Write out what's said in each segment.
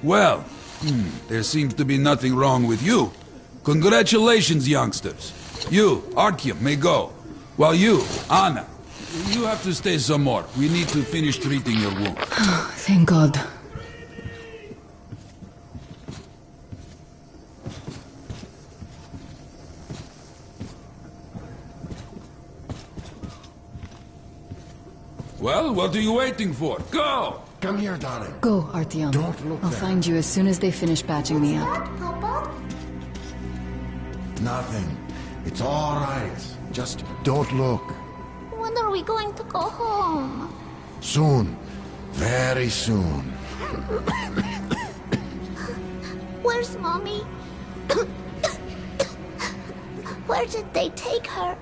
Well, there seems to be nothing wrong with you. Congratulations, youngsters. You, Artyom, may go. While you, Anna, you have to stay some more. We need to finish treating your wound. Thank God. Well, what are you waiting for? Go! Come here, darling. Go, Artyom. Don't look I'll there. find you as soon as they finish patching me up. Papa? Nothing. It's all right. Just don't look. When are we going to go home? Soon. Very soon. Where's Mommy? Where did they take her?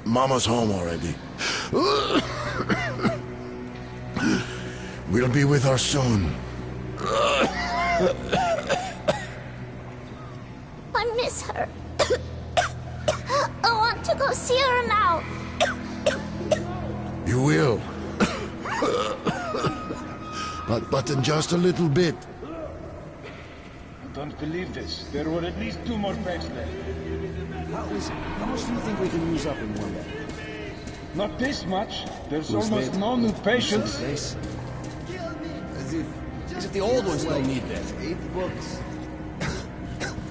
Mama's home already. We'll be with her soon. I miss her. I want to go see her now. You will. but in just a little bit. I don't believe this. There were at least 2 more packs left. How much do you think we can use up in one day? Not this much. There's almost no new patients. As if the old ones don't need that. 8 books.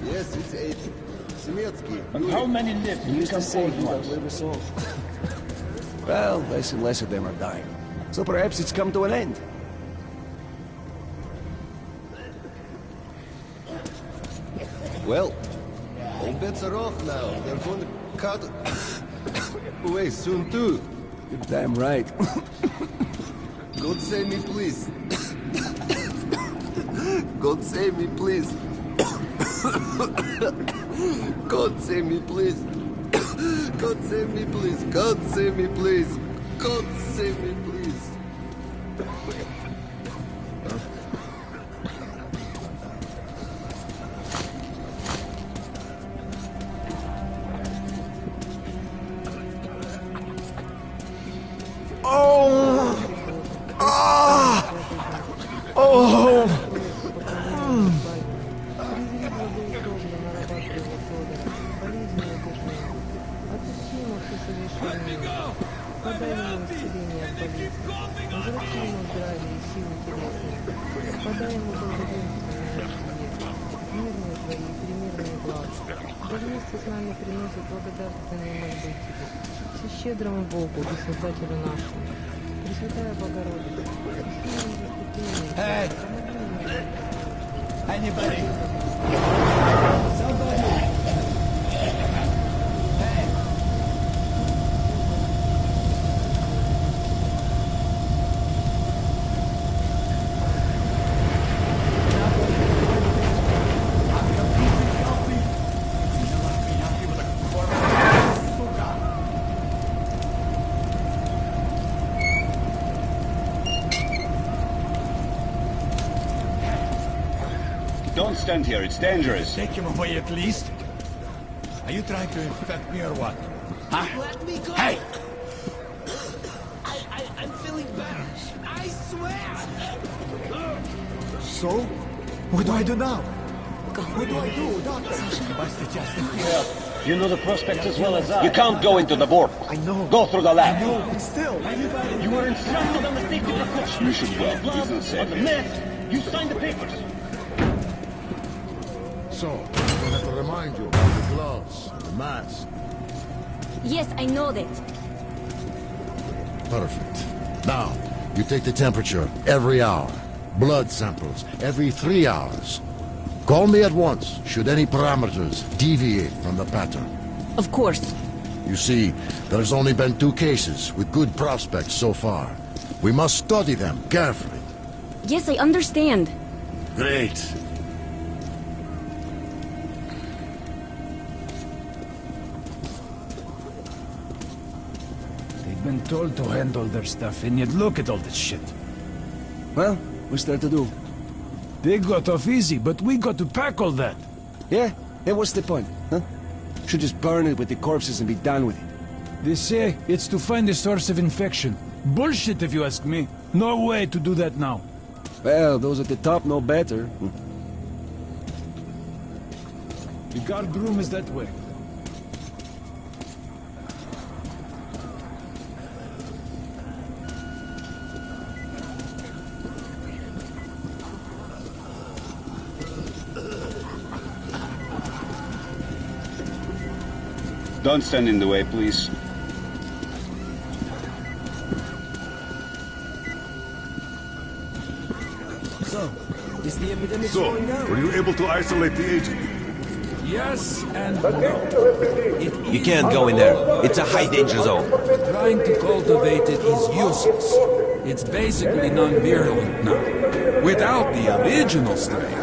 Yes, it's 8. Semetsky. And how many live to You used to become say old he got ones? liver salt. Well, less and less of them are dying. So perhaps it's come to an end. Well, all bets are off now. They're going to cut away soon too. You're damn right. God save me, please. God save me, please. God save me, please. God save me, please. God save me, please. God save me, please. Щедрому Богу и Создателю нашему, Пресвятая Богородица, Hey! Anybody? Somebody! Hey! Don't stand here, it's dangerous. Take him away at least. Are you trying to infect me or what? Huh? Let me go! Hey! I'm feeling better. I swear! So? What do I do now? What do I do, doctor? You know the prospects as well as I. You can't go into the board. I know. Go through the lab. I know, but still. You were instructed on the safety precautions. You should go. It's not safe. On the meth, you signed the papers. So, I'm gonna have to remind you about the gloves, the mask. Yes, I know that. Perfect. Now, you take the temperature every hour. Blood samples every 3 hours. Call me at once should any parameters deviate from the pattern. Of course. You see, there's only been 2 cases with good prospects so far. We must study them carefully. Yes, I understand. Great. They've been told to handle their stuff, and yet look at all this shit. Well, what's there to do? They got off easy, but we got to pack all that. Yeah? And what's the point, huh? Should just burn it with the corpses and be done with it. They say it's to find the source of infection. Bullshit, if you ask me. No way to do that now. Well, those at the top know better. The guard room is that way. Don't stand in the way, please. So, is the epidemic So, slowing down? were you able to isolate the agent? Yes and no. You can't go in there. It's a high danger zone. Trying to cultivate it is useless. It's basically non-virulent now. Without the original strain.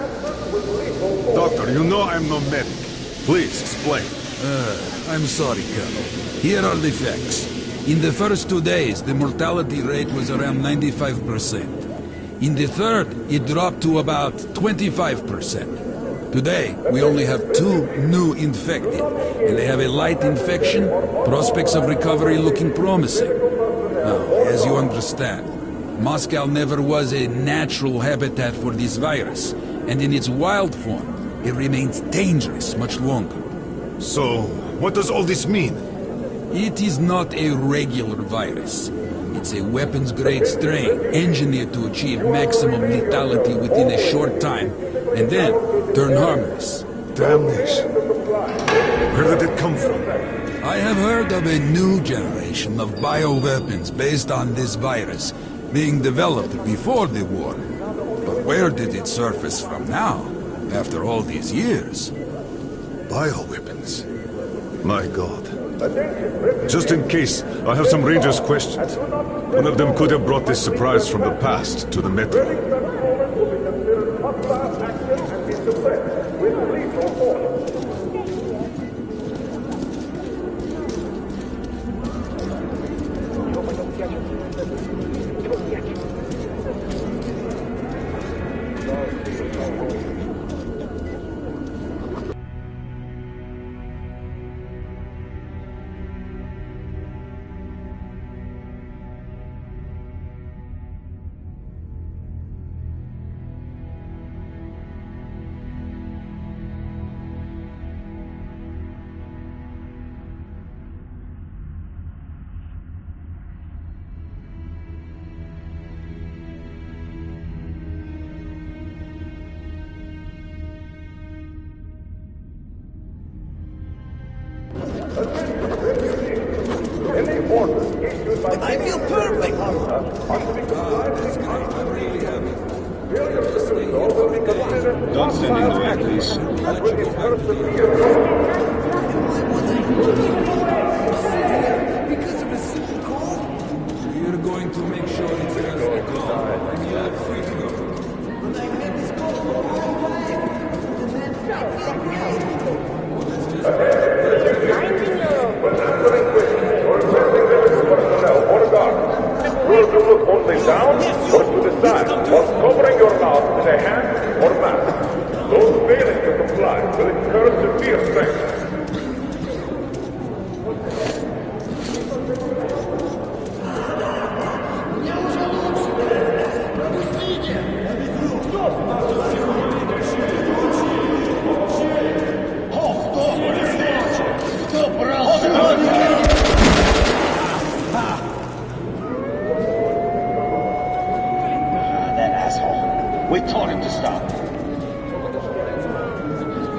Doctor, you know I'm no medic. Please, explain. I'm sorry, Colonel. Here are the facts. In the first 2 days, the mortality rate was around 95%. In the third, it dropped to about 25%. Today, we only have 2 new infected, and they have a light infection, prospects of recovery looking promising. Now, as you understand, Moscow never was a natural habitat for this virus, and in its wild form, it remains dangerous much longer. So, what does all this mean? It is not a regular virus. It's a weapons-grade strain, engineered to achieve maximum lethality within a short time, and then turn harmless. Damnation. Where did it come from? I have heard of a new generation of bioweapons based on this virus being developed before the war. But where did it surface from now, after all these years? Bioweapons? My God. Just in case, I have some Rangers' questions. One of them could have brought this surprise from the past to the Metro. I feel perfect. Don't stand in the way, please. Because of a simple call? We're going to make sure it's as the call, and you're free to go. But I made this call for a long time. And then I feel great. Will you look only down or to the side, or covering your mouth with a hand or mask? Those failing to comply will incur severe sanctions. We told him to stop.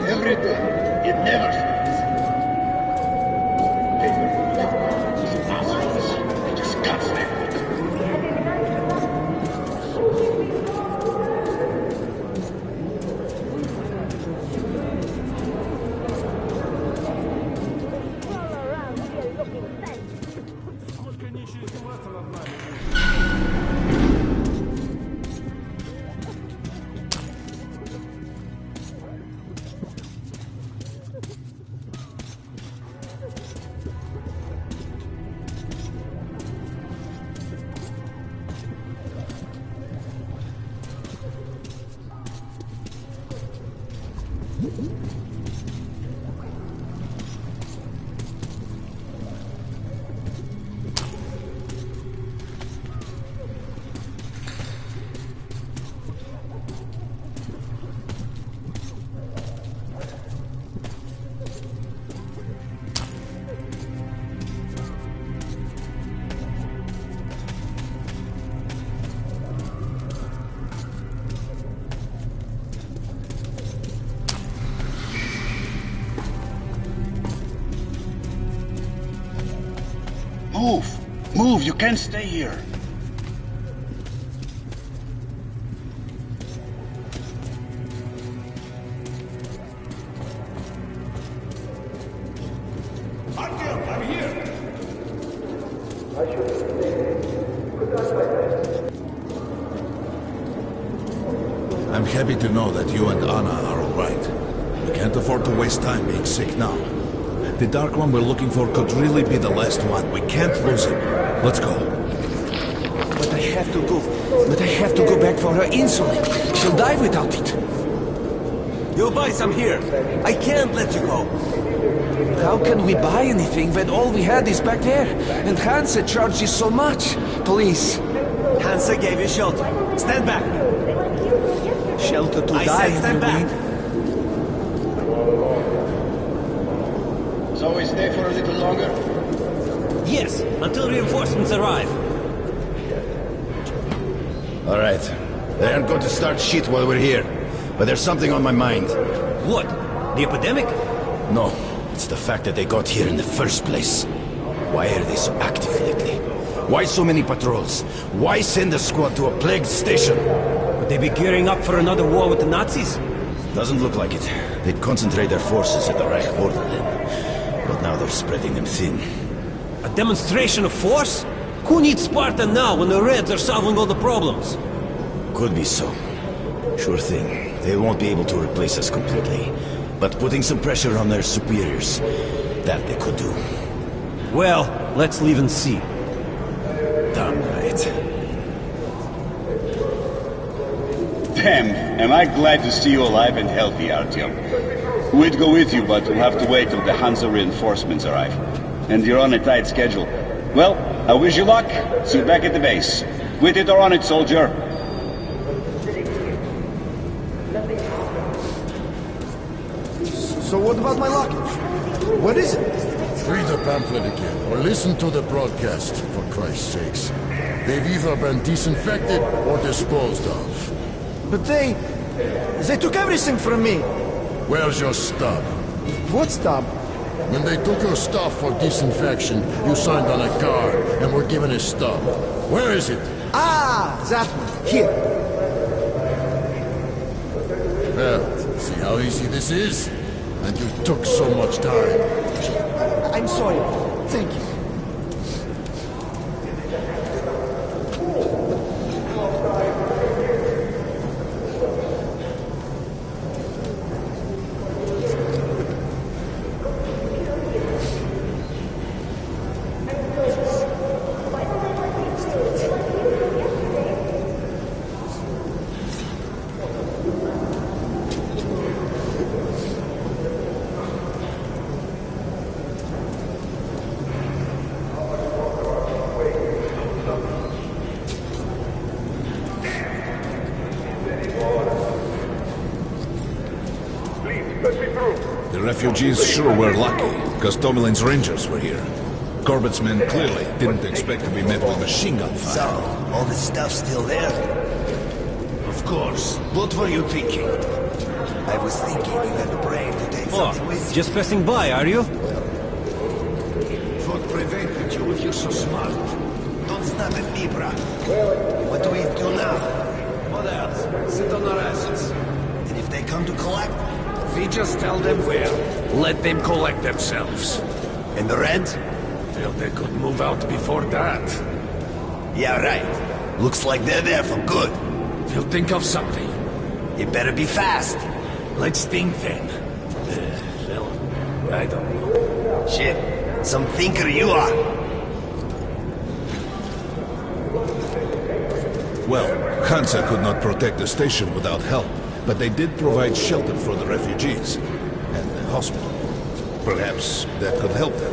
Every day, it never stops. These assholes, they just can't stand it. Move! Move! You can't stay here! I'm here! I'm happy to know that you and Anna are all right. We can't afford to waste time being sick now. The Dark One we're looking for could really be the last one. We can't lose him. Let's go. But I have to go. But I have to go back for her insulin. She'll die without it. You'll buy some here. I can't let you go. How can we buy anything when all we had is back there? And Hansa charges so much. Please. Hansa gave you shelter. Stand back. Shelter to I die, said stand back. So we stay for a little longer? Yes, until reinforcements arrive. All right. They aren't going to start shit while we're here. But there's something on my mind. What? The epidemic? No. It's the fact that they got here in the first place. Why are they so active lately? Why so many patrols? Why send a squad to a plagued station? Would they be gearing up for another war with the Nazis? Doesn't look like it. They'd concentrate their forces at the Reich border then. But now they're spreading them thin. A demonstration of force? Who needs Sparta now when the Reds are solving all the problems? Could be so. Sure thing. They won't be able to replace us completely. But putting some pressure on their superiors, that they could do. Well, let's leave and see. Damn right. Damn, am I glad to see you alive and healthy, Artyom. We'd go with you, but we'll have to wait till the Hansa reinforcements arrive. And you're on a tight schedule. Well, I wish you luck. See you back at the base. With it or on it, soldier. So what about my luggage? What is it? Read the pamphlet again, or listen to the broadcast, for Christ's sakes. They've either been disinfected or disposed of. But they took everything from me. Where's your stub? What stub? When they took your stuff for disinfection, you signed on a card and were given a stub. Where is it? Ah, that one. Here. Well, see how easy this is? And you took so much time. I'm sorry. Thank you. The refugees sure were lucky, because Tomilin's rangers were here. Corbett's men clearly didn't expect to be met with machine gun fire. So, all the stuff still there? Of course. What were you thinking? I was thinking you had the brain to take something with you. Just passing by, are you? What prevented you if you're so smart? Don't snap at me, bruh. What do we do now? What else? Sit on our asses. And if they come to collect? We just tell them where. Let them collect themselves. And the Reds? Well, they could move out before that. Yeah, right. Looks like they're there for good. We'll think of something. You better be fast. Let's think then. Well, I don't know. Shit. Some thinker you are. Well, Hansa could not protect the station without help, but they did provide shelter for the refugees and the hospital. Perhaps that could help them.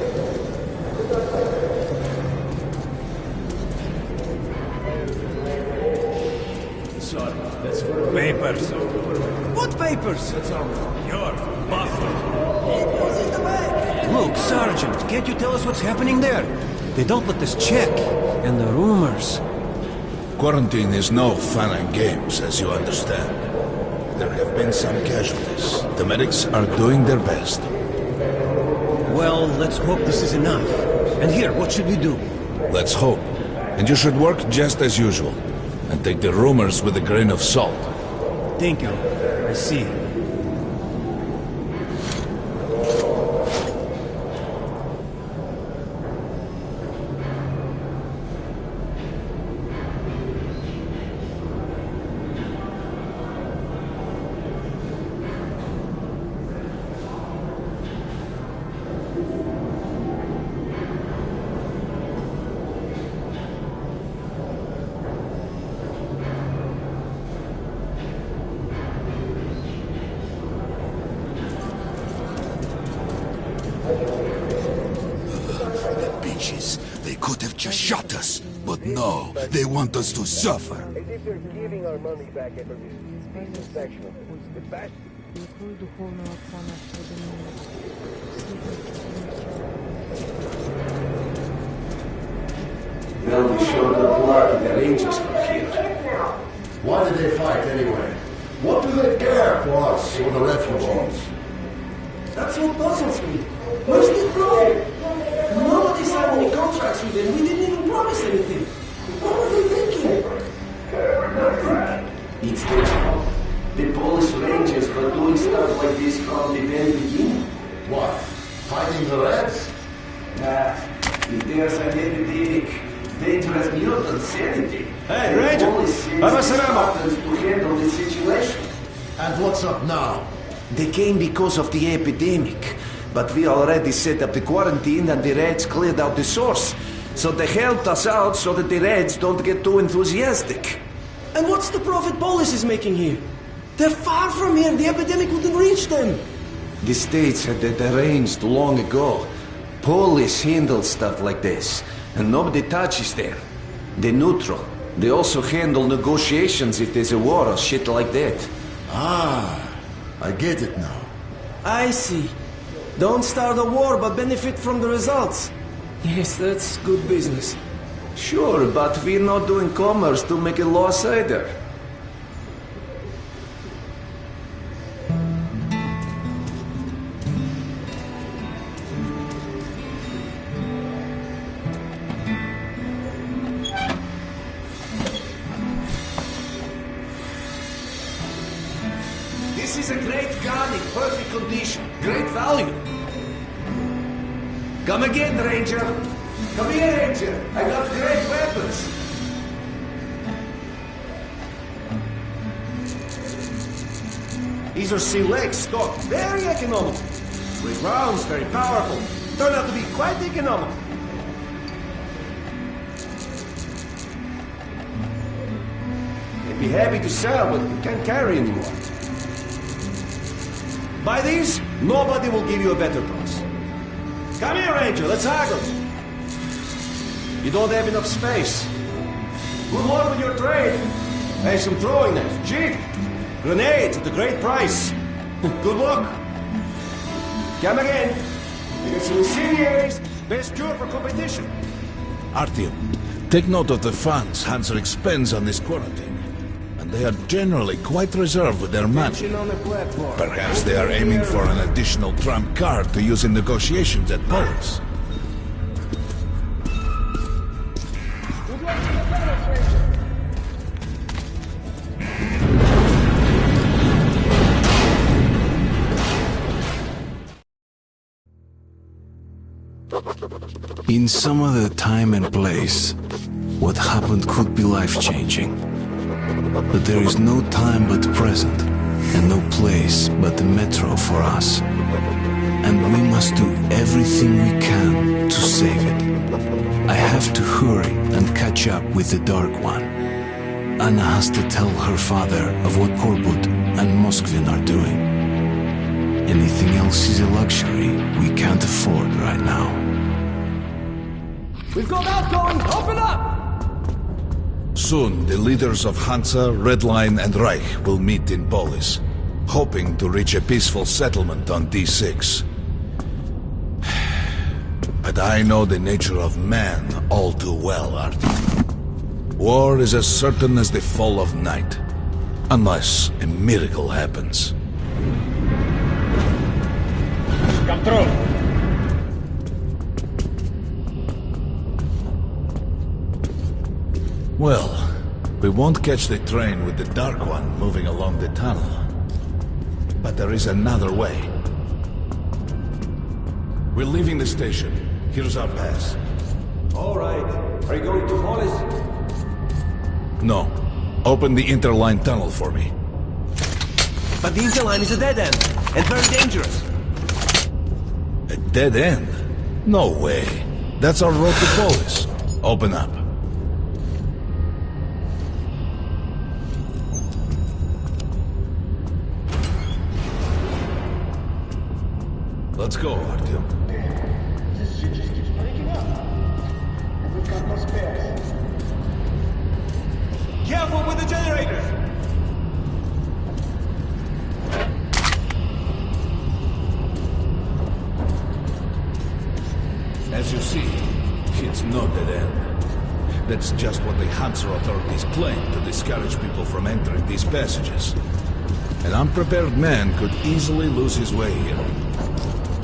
Sorry, that's for papers. What papers? That's all. Yours, bastard. Look, Sergeant, can't you tell us what's happening there? They don't let us check. And the rumors. Quarantine is no fun and games, as you understand. There have been some casualties. The medics are doing their best. Well, let's hope this is enough. And here, what should we do? Let's hope. And you should work just as usual. And take the rumors with a grain of salt. Thank you. I see. They could have just shot us, but no, they want us to suffer. As if they're giving our money back every year. It's sectional. The best. Well, we showed up lucky the Rangers were here. Why did they fight anyway? What do they care for us or the refugees? That's what puzzles me. Where's the profit? Nobody signed any contracts with them. We didn't even promise anything. What were they thinking? Nothing. It's their job. The Polish Rangers were doing stuff like this from the very beginning. What? Fighting the Reds? Nah, if there's an epidemic, dangerous mutants, anything. Hey, Ranger! Have a Spartans to handle the situation. And what's up now? They came because of the epidemic. But we already set up the quarantine and the Reds cleared out the source. So they helped us out so that the Reds don't get too enthusiastic. And what's the profit Polis is making here? They're far from here. The epidemic wouldn't reach them. The States had that arranged long ago. Polis handle stuff like this, and nobody touches them. They're neutral. They also handle negotiations if there's a war or shit like that. Ah, I get it now. I see. Don't start a war, but benefit from the results. Yes, that's good business. Sure, but we're not doing commerce to make a loss either. This is a great gun in perfect condition. Great value. Come again, Ranger. Come here, Ranger. I got great weapons. These are select stock. Very economical. Great rounds, very powerful. Turned out to be quite economical. They'd be happy to sell, but we can't carry anymore. Buy these, nobody will give you a better price. Come here, Ranger, let's haggle. You don't have enough space. Good luck with your trade. Hey, some throwing knives, jig, grenades at a great price. Good luck. Come again. You get some incendiaries, best cure for competition. Artyom, take note of the funds Hanser expends on this quarantine. And they are generally quite reserved with their money. Perhaps they are aiming for an additional trump card to use in negotiations at Polis. In some other time and place, what happened could be life-changing. But there is no time but the present, and no place but the metro for us. And we must do everything we can to save it. I have to hurry and catch up with the Dark One. Anna has to tell her father of what Korbut and Moskvin are doing. Anything else is a luxury we can't afford right now. We've got outgoing! Open up! Soon, the leaders of Hansa, Red Line, and Reich will meet in Polis, hoping to reach a peaceful settlement on D6. But I know the nature of man all too well, Artyom. War is as certain as the fall of night, unless a miracle happens. Come through. Well, we won't catch the train with the Dark One moving along the tunnel. But there is another way. We're leaving the station. Here's our pass. All right. Are you going to Hollis? No. Open the interline tunnel for me. But the interline is a dead end, and very dangerous. A dead end? No way. That's our road to Polis. Open up. Let's go, Artyom. This shit just keeps breaking up. And we've got no spares. Careful with the generators! As you see, it's no dead end. That's just what the Hansa authorities claim to discourage people from entering these passages. An unprepared man could easily lose his way here,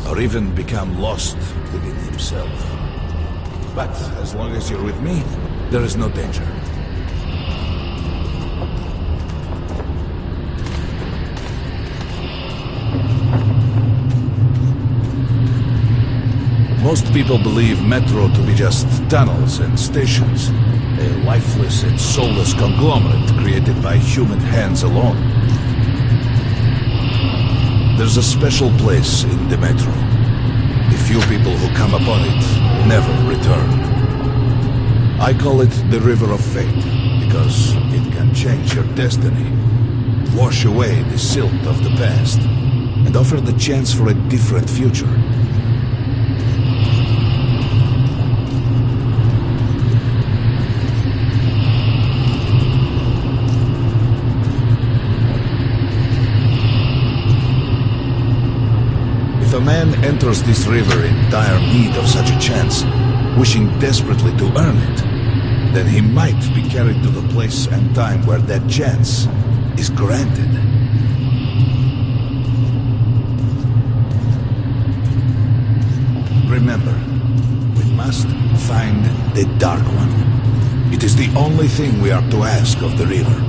or even become lost within himself. But as long as you're with me, there is no danger. Most people believe Metro to be just tunnels and stations, a lifeless and soulless conglomerate created by human hands alone. There's a special place in the Metro. The few people who come upon it never return. I call it the River of Fate, because it can change your destiny, wash away the silt of the past, and offer the chance for a different future. If a man enters this river in dire need of such a chance, wishing desperately to earn it, then he might be carried to the place and time where that chance is granted. Remember, we must find the Dark One. It is the only thing we are to ask of the river.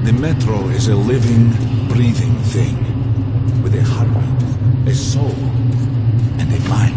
The Metro is a living, breathing thing, with a heartbeat, a soul, and a mind.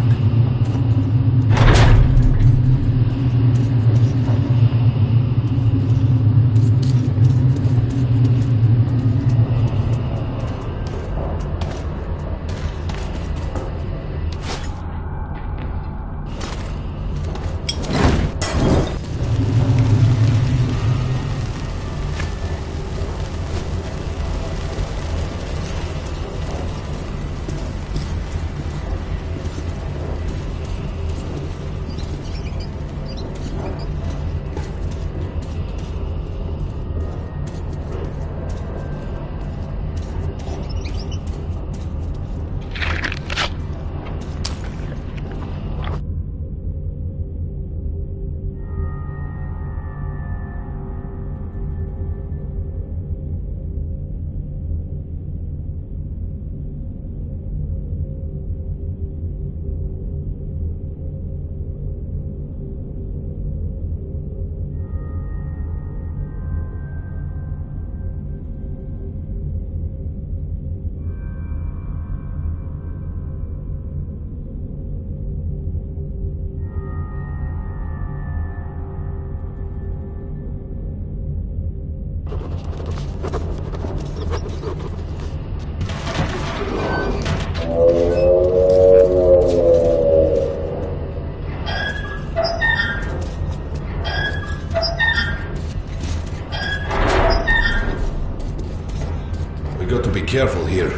Got to be careful here.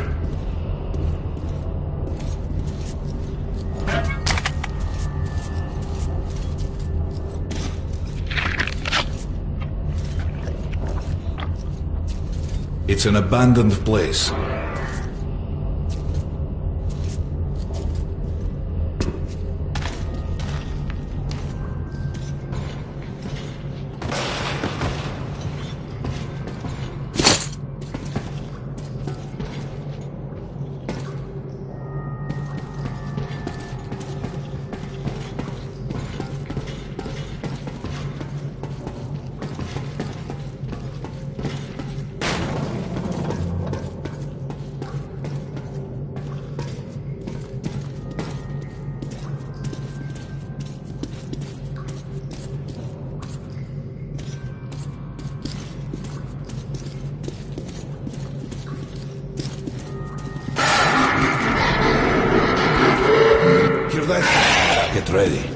It's an abandoned place. ready.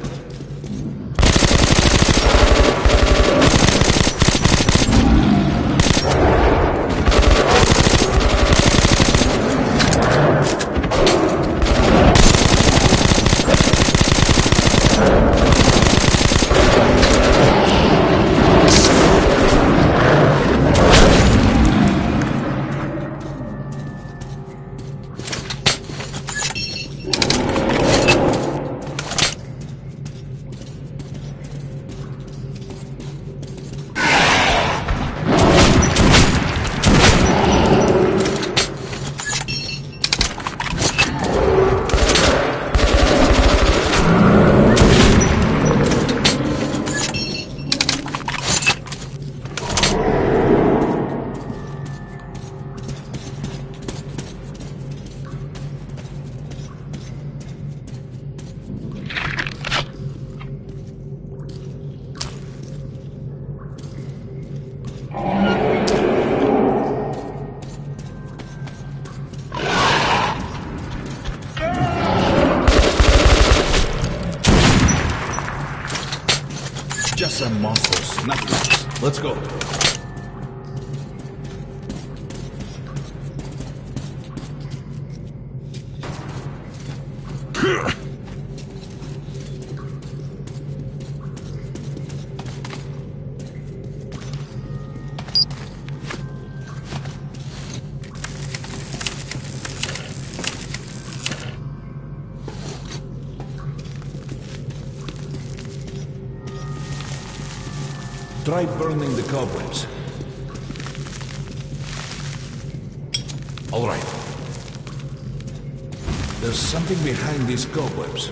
Just some monsters, nothing else. Let's go. Try burning the cobwebs. All right. There's something behind these cobwebs.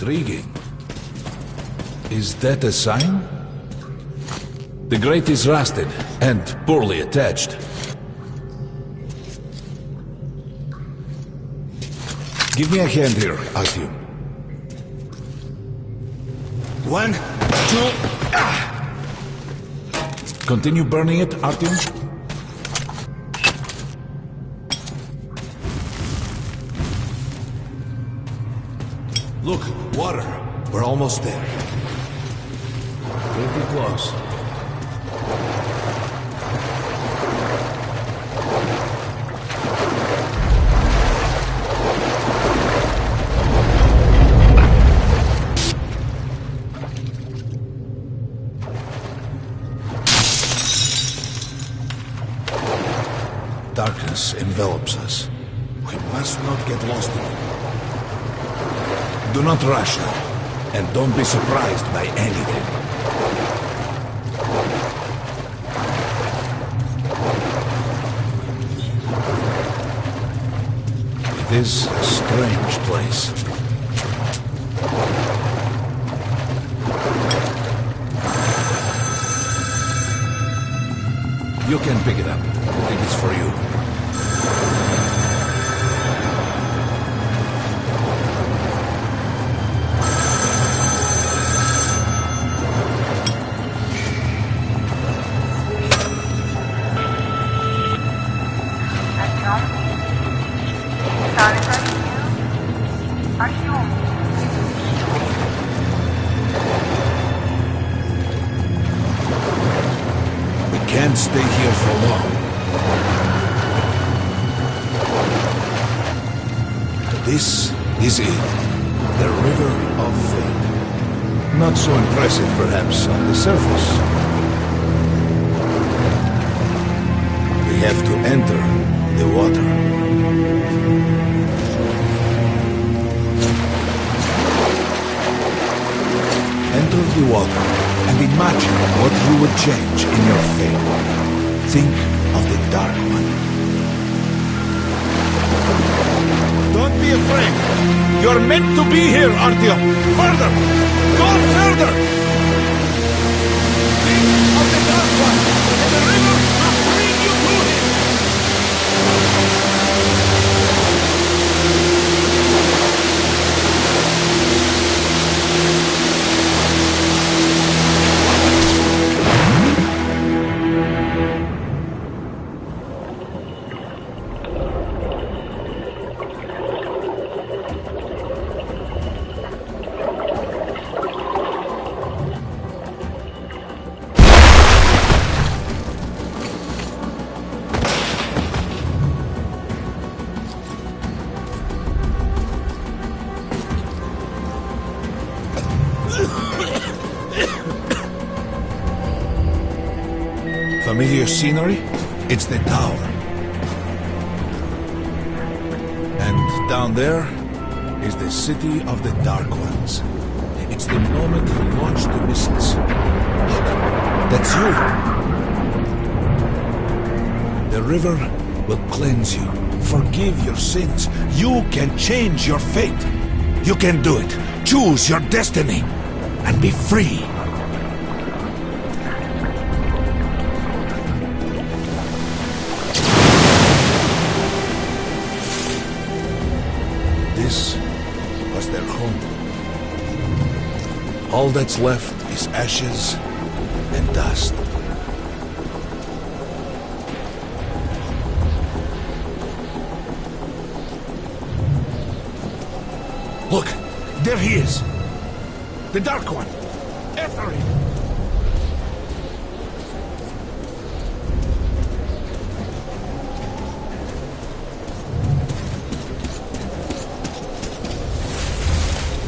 Intriguing. Is that a sign? The grate is rusted and poorly attached. Give me a hand here, Artyom. 1, 2... Continue burning it, Artyom. Look, water. We're almost there. Pretty close. Darkness envelops us. We must not get lost in it. Do not rush now, and don't be surprised by anything. It is a strange place. You can pick it up. I think it's for you. Can't stay here for long. This is it. The River of Fate. Not so impressive, perhaps, on the surface. We have to enter the water. Enter the water and imagine what you would change in your fate. Think of the Dark One. Don't be afraid. You're meant to be here, Artyom. Further! Go further! Think of the Dark One, and the river will bring you to him! Familiar scenery? It's the tower. And down there is the city of the Dark Ones. It's the moment we launch the missiles. Look, that's you. The river will cleanse you, forgive your sins. You can change your fate. You can do it. Choose your destiny and be free. This was their home. All that's left is ashes and dust. Look, there he is. The Dark One. After him.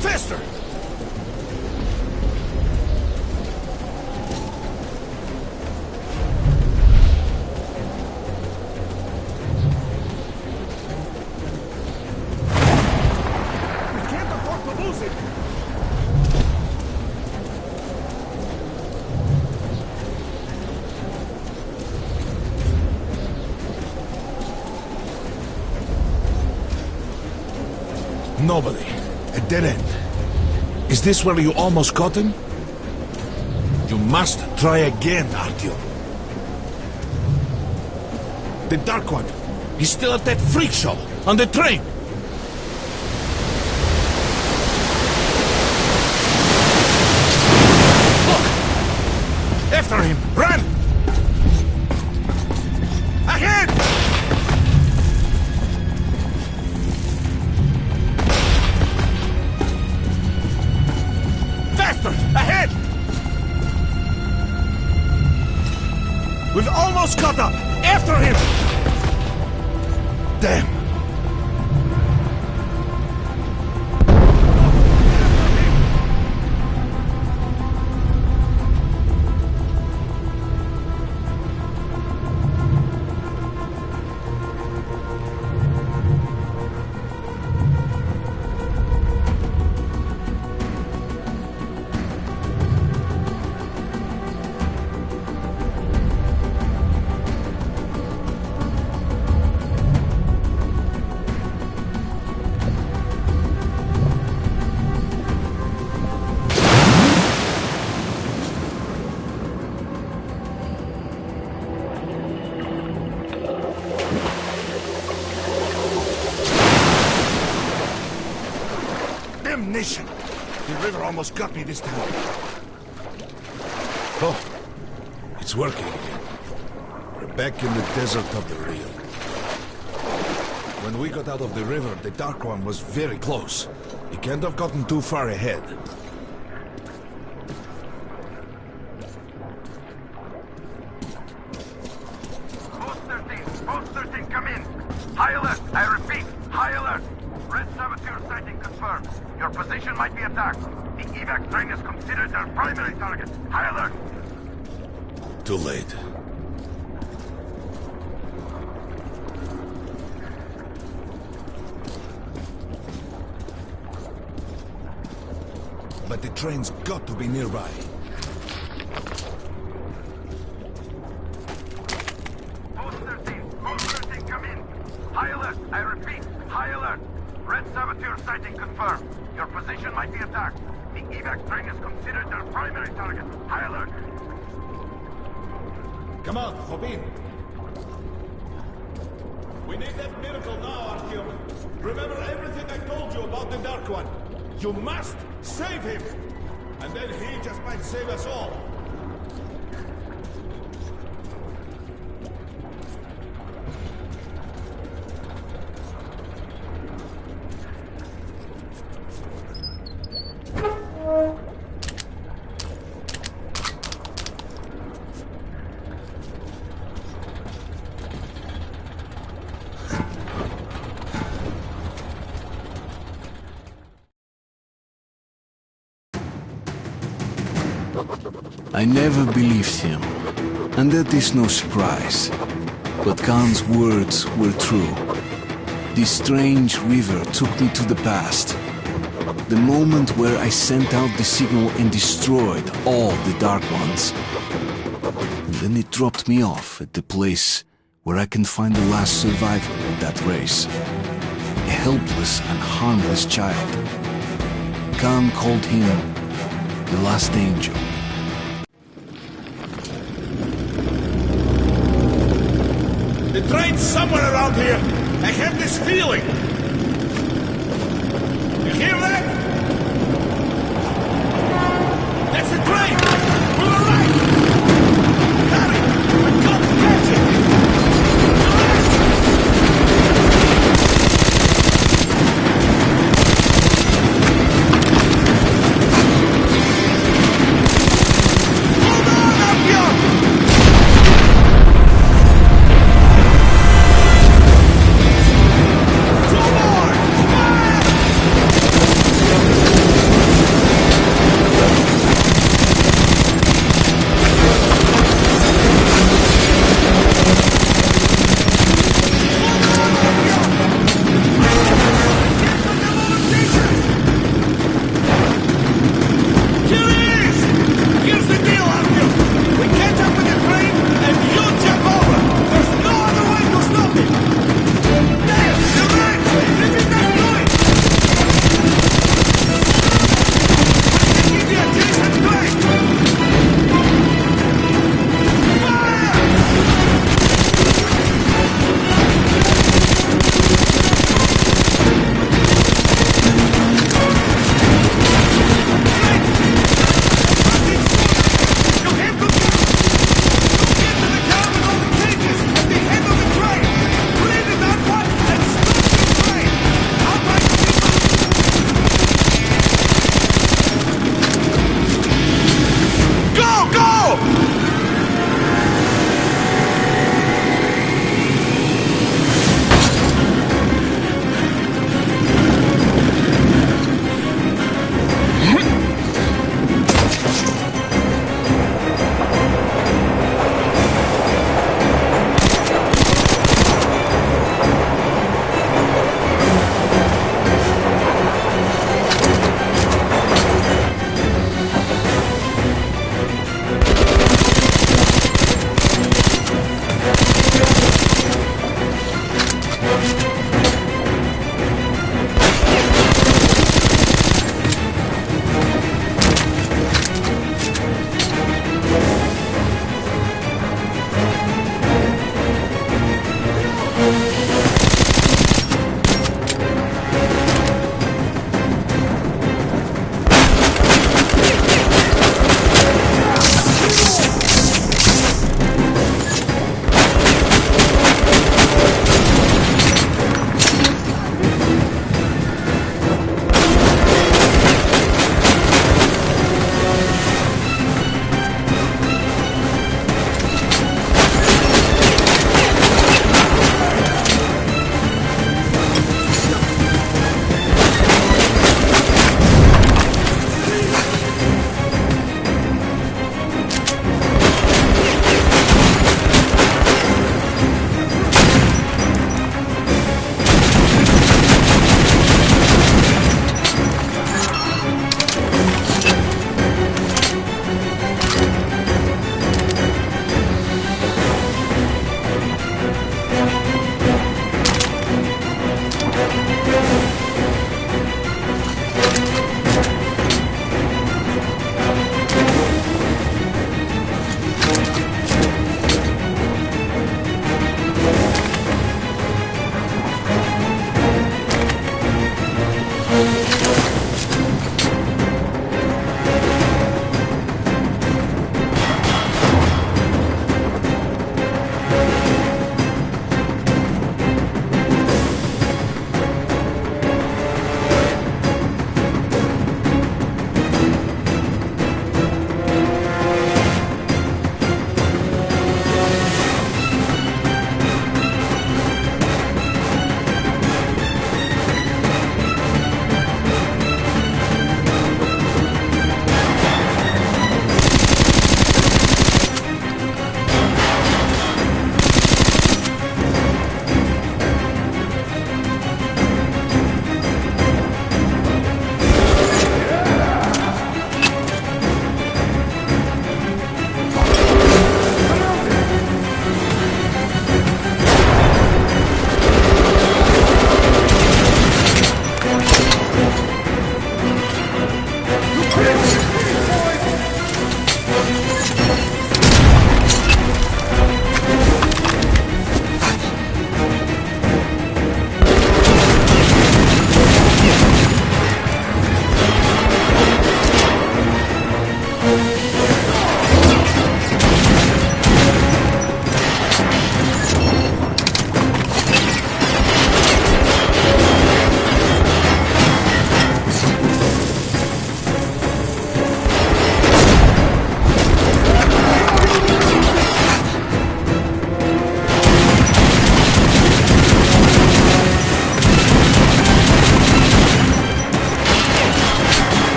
Faster! We can't afford to lose it! Nobody. A dead end. Is this where you almost caught him? You must try again, Artyom. The Dark One. He's still at that freak show on the train. Look! After him! Run! Ahead! Ahead! We've almost caught up! After him! Damn! Damnation! The river almost got me this time. Oh, it's working again. We're back in the desert of the real. When we got out of the river, the Dark One was very close. He can't have gotten too far ahead. Post 13, come in. High alert, I repeat, high alert. Red saboteur sighting confirmed. Your position might be attacked. The evac train is considered their primary target. High alert. Too late. But the train's got to be nearby. High alert. Red saboteur sighting confirmed. Your position might be attacked. The evac train is considered their primary target. High alert. Come on, hop in. We need that miracle now, Artyom. Remember everything I told you about the Dark One. You must save him. And then he just might save us all. I never believed him, and that is no surprise. But Khan's words were true. This strange river took me to the past. The moment where I sent out the signal and destroyed all the Dark Ones. And then it dropped me off at the place where I can find the last survivor of that race. A helpless and harmless child. Khan called him the Last Angel. The train's somewhere around here. I have this feeling. You hear that? That's the train! To the right! Hurry! We've got to catch it! Hold on, Artyom!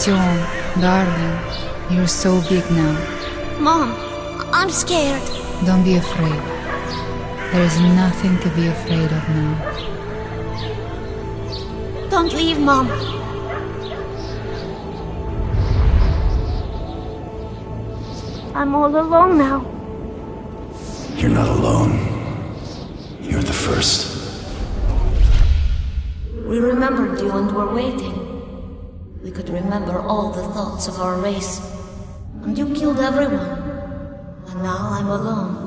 Artyom, darling, you're so big now. Mom, I'm scared. Don't be afraid. There is nothing to be afraid of now. Don't leave, Mom. I'm all alone now. You're not alone. You're the first. We remembered you and were waiting. We could remember all the thoughts of our race. And you killed everyone. And now I'm alone.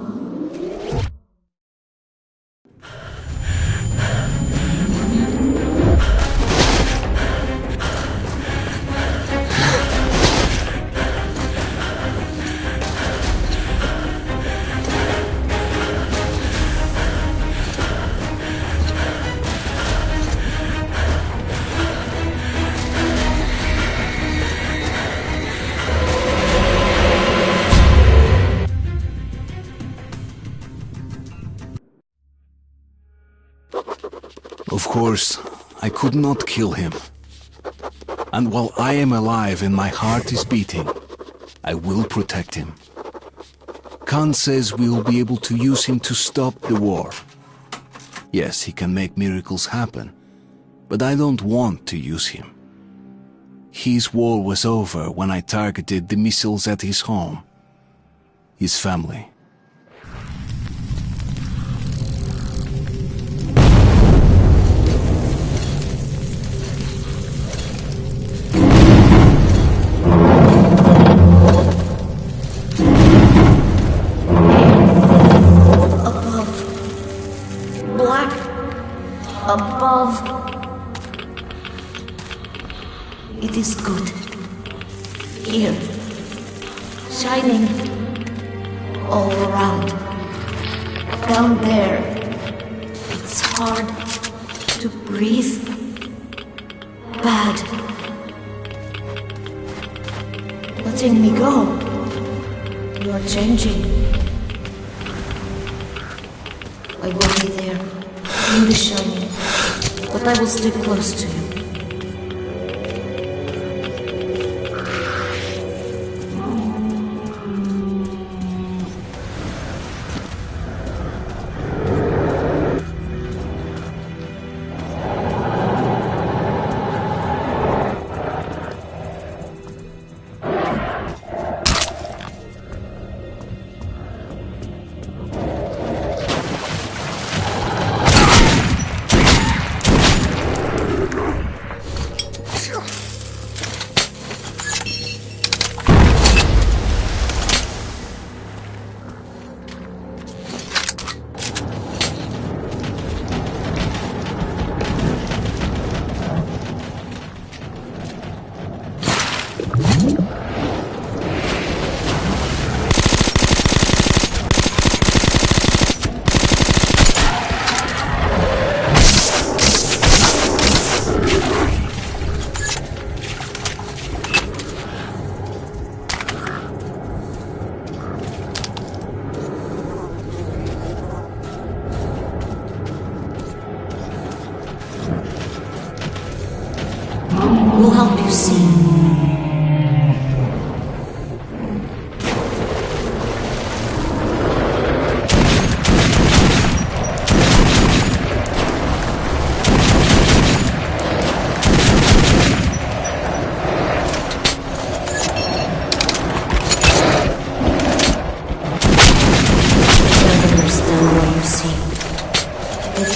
Of course, I could not kill him. And while I am alive and my heart is beating, I will protect him. Khan says we will be able to use him to stop the war. Yes, he can make miracles happen, but I don't want to use him. His war was over when I targeted the missiles at his home, his family. Above. It is good. Here. Shining. All around. Down there. It's hard to breathe. Bad. Letting me go. You are changing. I will be there. In the shining, but I will stay close to you. We'll help you see.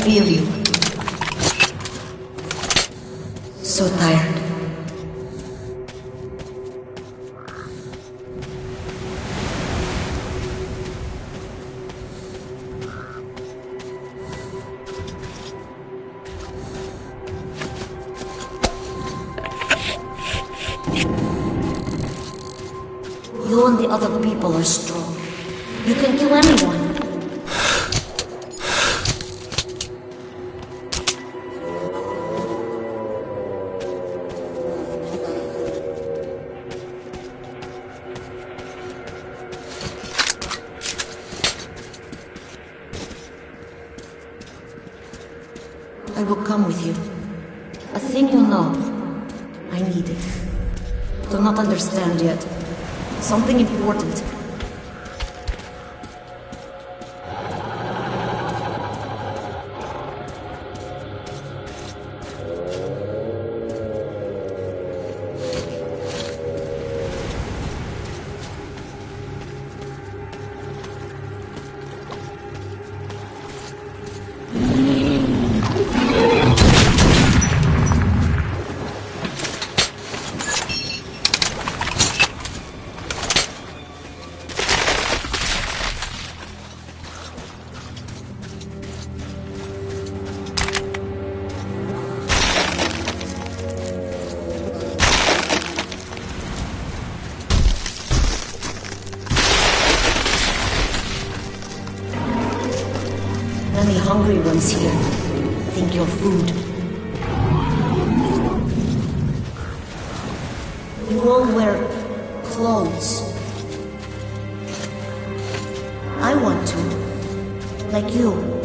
Feel you. So tired. You and the other people are strong. You can kill anyone. I will come with you. A thing you know. I need it. Do not understand yet. Something important. Many hungry ones here. Think you're food. You all wear clothes. I want to. Like you.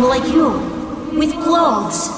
like you, with clothes.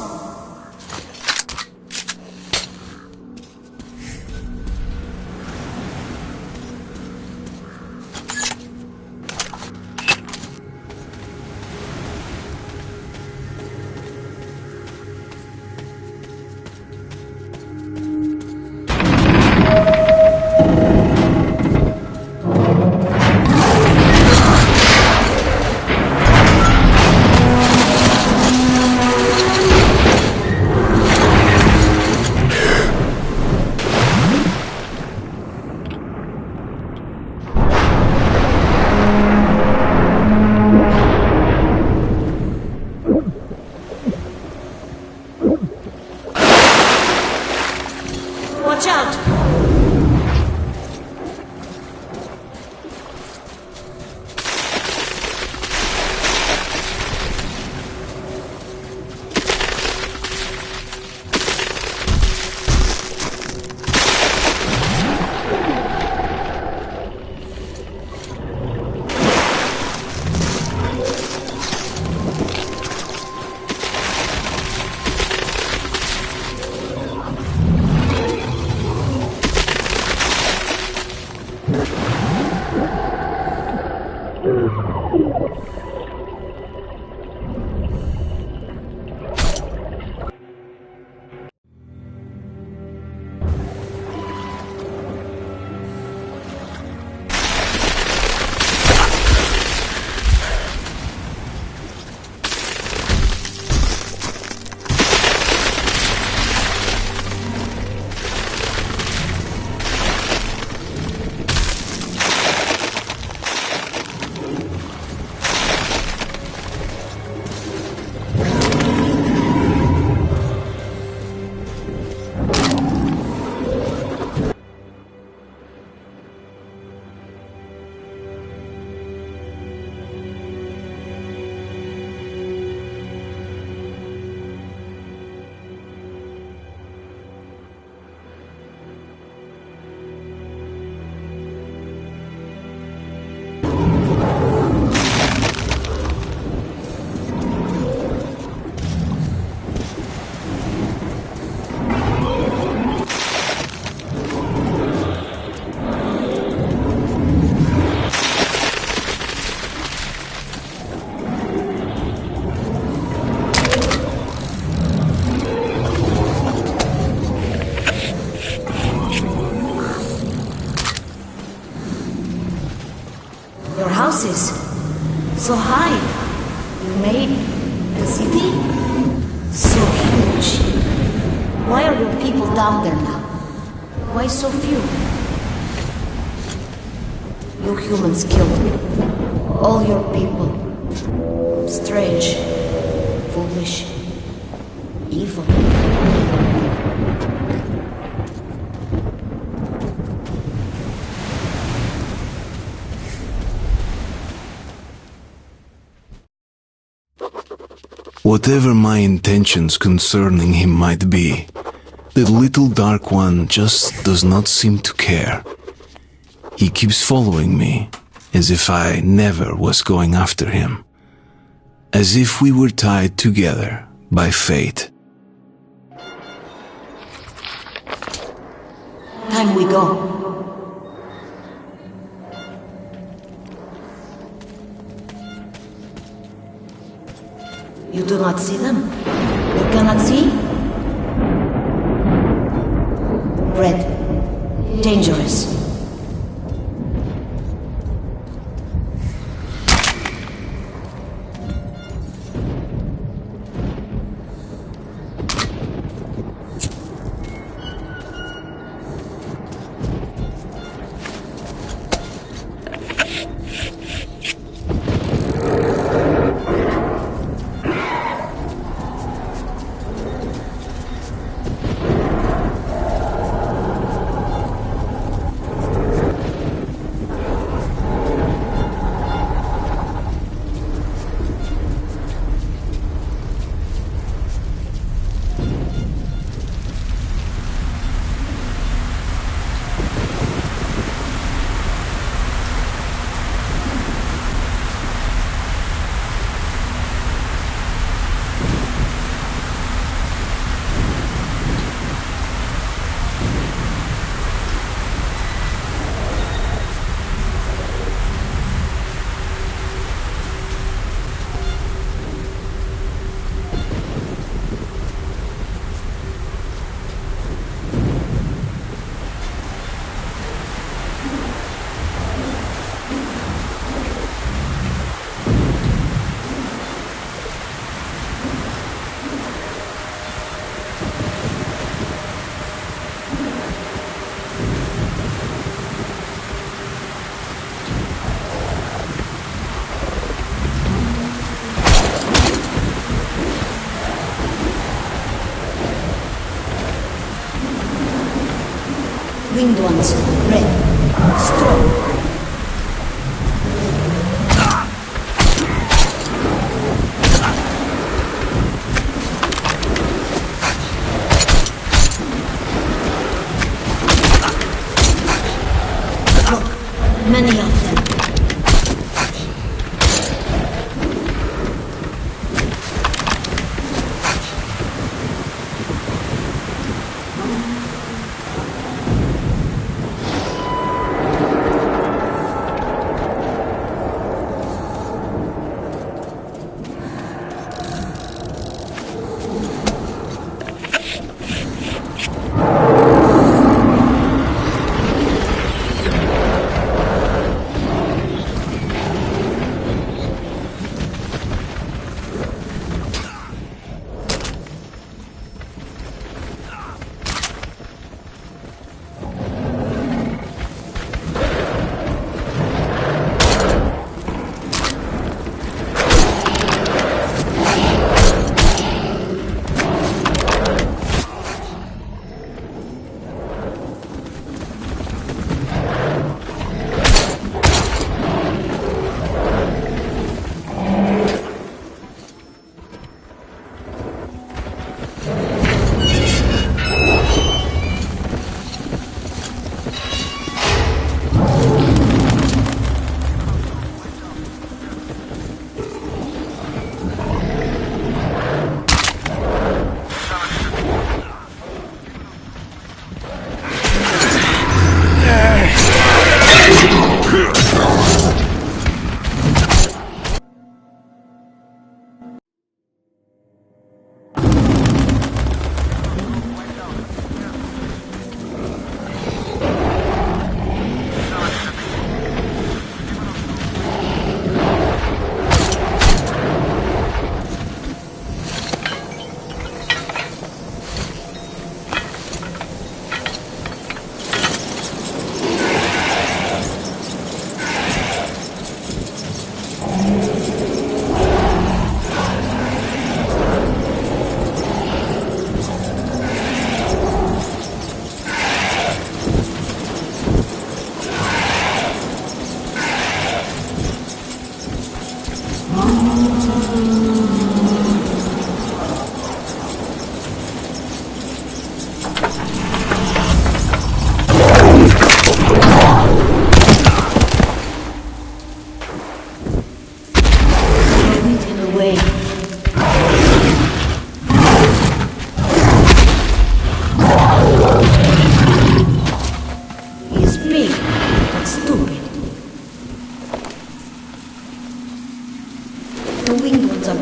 Watch out! Your houses, so high. You made the city so huge. Why are your people down there now? Why so few? You humans killed all your people. Strange, foolish, evil. Whatever my intentions concerning him might be, the little Dark One just does not seem to care. He keeps following me, as if I never was going after him. As if we were tied together by fate. Time we go. You do not see them? You cannot see? Red. Dangerous. Winged ones, red. Strong. Many of them.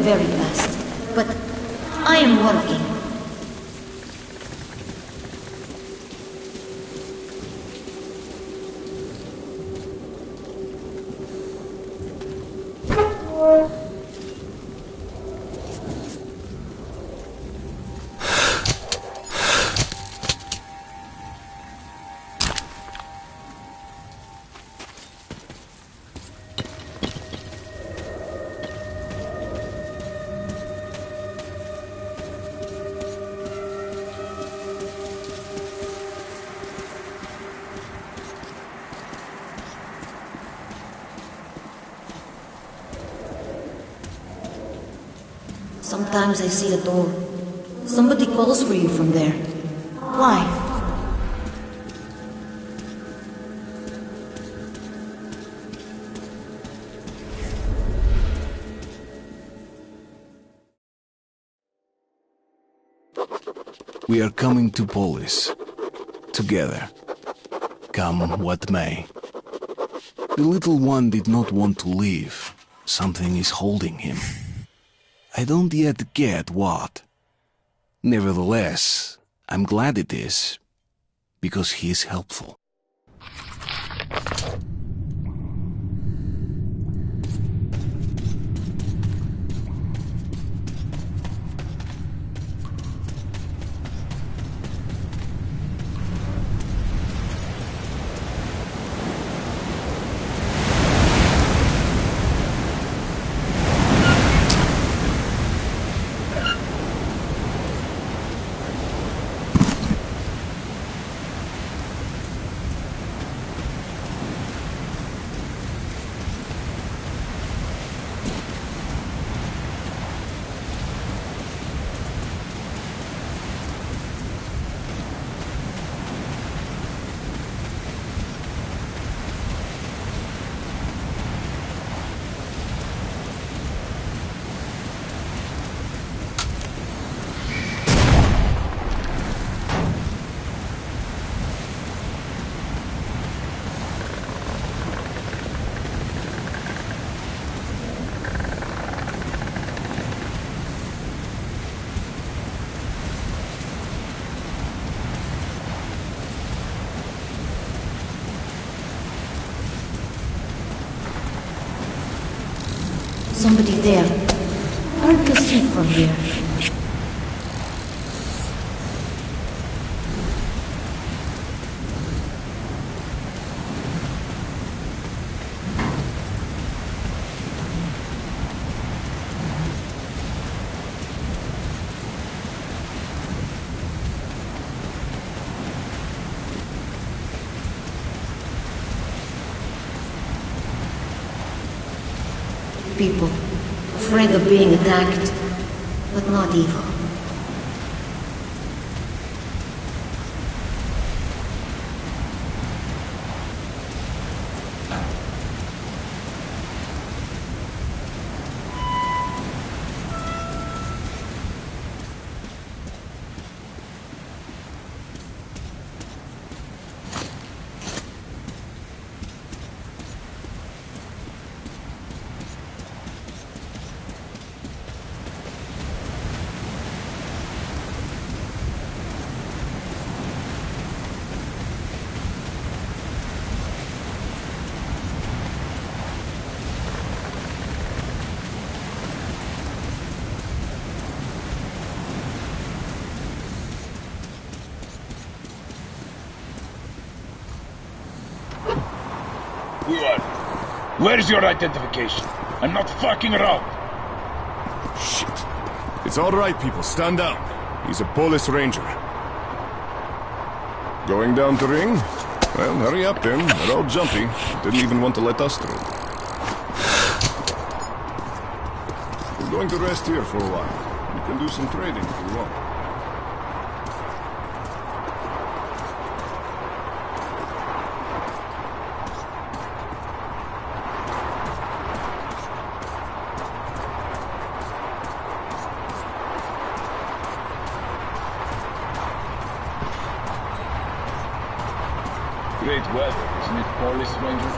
Very fast, but I am working. Sometimes I see the door. Somebody calls for you from there. Why? We are coming to Polis. Together. Come what may. The little one did not want to leave. Something is holding him. I don't yet get what. Nevertheless, I'm glad it is, because he is helpful. somebody there. Hard to see from here. People, afraid of being attacked, but not evil. Good. Where's your identification? I'm not fucking around. Shit. It's all right, people. Stand down. He's a police ranger. Going down to ring? Well, hurry up then. They're all jumpy. Didn't even want to let us through. We're going to rest here for a while. We can do some trading if you want. Great weather, isn't it, police ranger?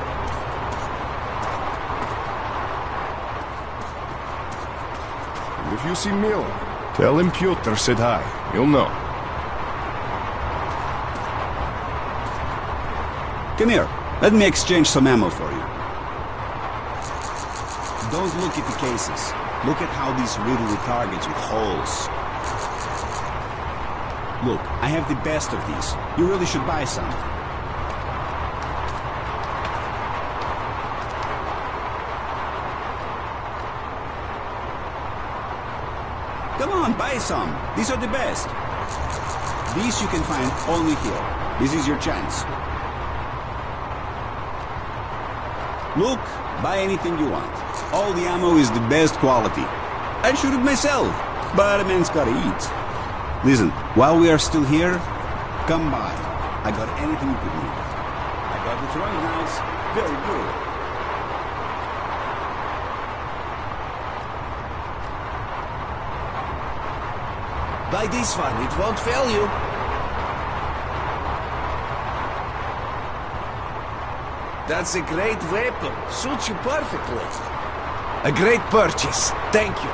And if you see Miller, tell him Piotr said hi. He'll know. Come here. Let me exchange some ammo for you. Don't look at the cases. Look at how these riddle the targets with holes. Look, I have the best of these. You really should buy some. Come on, buy some. These are the best. These you can find only here. This is your chance. Look, buy anything you want. All the ammo is the best quality. I shoot it myself, but a man's gotta eat. Listen, while we are still here, come by. I got anything you could need. I got the throwing knives. Very good. Buy this one, it won't fail you. That's a great weapon. Suits you perfectly. A great purchase. Thank you.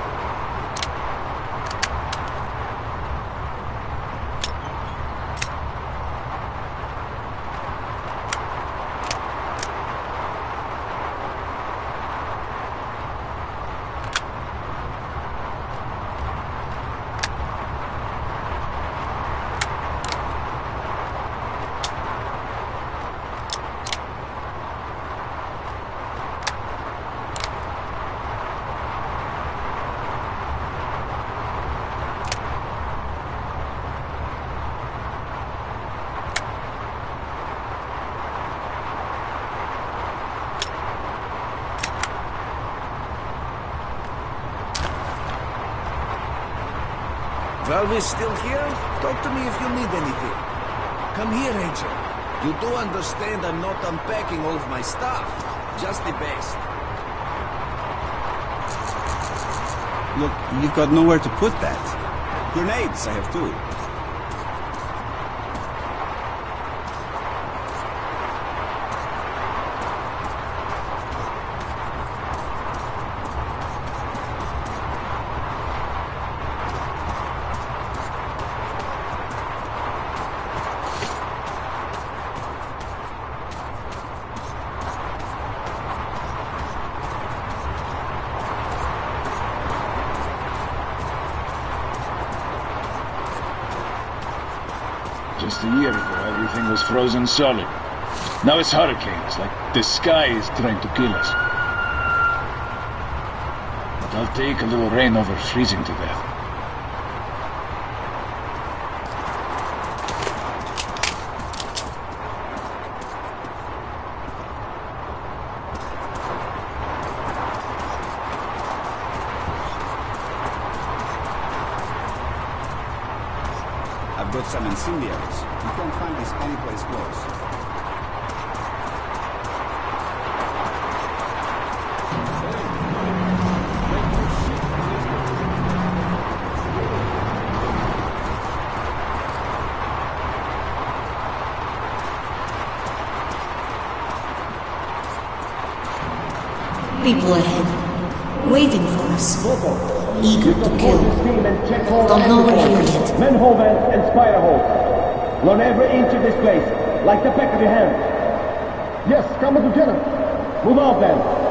While we're still here, talk to me if you need anything. Come here, Angel. You do understand I'm not unpacking all of my stuff. Just the best. Look, you've got nowhere to put that. Grenades, I have two. Just a year ago, everything was frozen solid. Now it's hurricanes, like the sky is trying to kill us. But I'll take a little rain over freezing to death. I've got some incendiaries. You can't find this anyplace close. People ahead, waiting for us, eager to kill. Don't know we're here yet. Manhole vents and spider holes. Learn every inch of this place, like the back of your hand. Yes, come on, Lieutenant. Move out then.